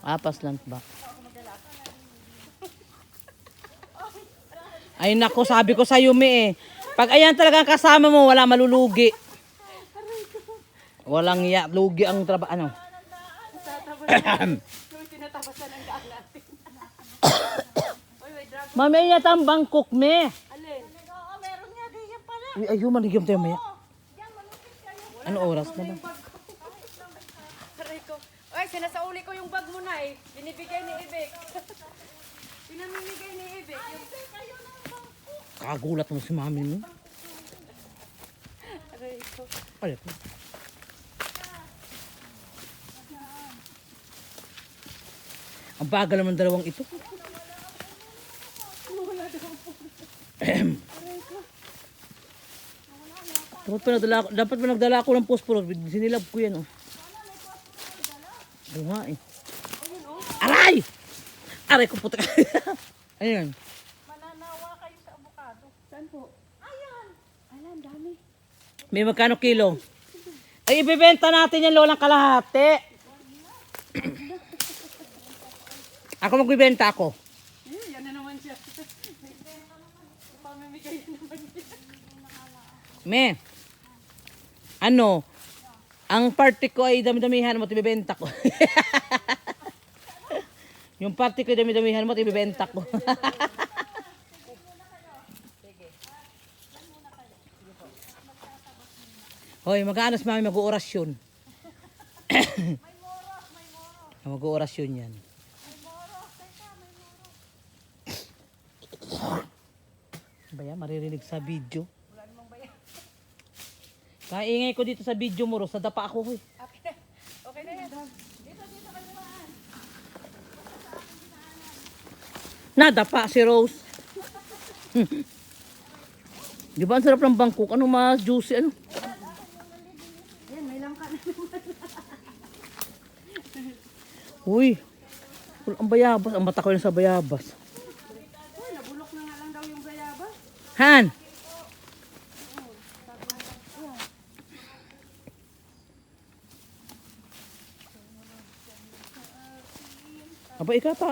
Apas lang ba? Ay nako, sabi ko sa Yumi eh. Pag ayan talaga kasama mo, wala malulugi. Walang lugi ang trabaho. Ano? Mami, ay yata ang Bangkok, me. Alin? Oo, meron nga ganyan pala. Uy, ayaw, manigyan tayo maya. Ano oras na ba? Aray ko. Ay, sinasauli ko yung bag mo na eh. Binibigay ni Ibek. Pinamimigay ni Ibek. Kagulat mo si mami mo. Aray ko. Ay, ko. Ang bagal naman dalawang ito. Dapat pa nagdala ako ng posporo. Sinilab ko yan, oh. Oo nga, eh. Aray! Aray ko puta. Ayun. Mananawa kayo sa avocado. Saan po? Ayan. Ayan, dami. May magkano kilo? Ay, ibibenta natin yan, lolang kalahati. Ako magbibenta ako. Yan na naman siya. Pamimigay na naman siya. Me, ano, ang party ko ay dami-damihan mo, ibibenta ko. Yung party ko ay dami-damihan mo, ibibenta ko. Hoy, mag-aanos mami, mag-uorasyon. Mag-uorasyon yan. Baya, maririnig sa video. Kaingay ko dito sa video mo, Ros. Nadapa ako, hoy. Okay na yan. Dito kayo naman. Nadapa si Rose. Di ba ang sarap ng Bangkok? Ano mas juicy? Ano? Yan, may langka na naman. Uy, ang bayabas. Ang mata ko yun sa bayabas. Uy, nabulok na nga lang daw yung bayaba. Han! Aba, ikaw pa.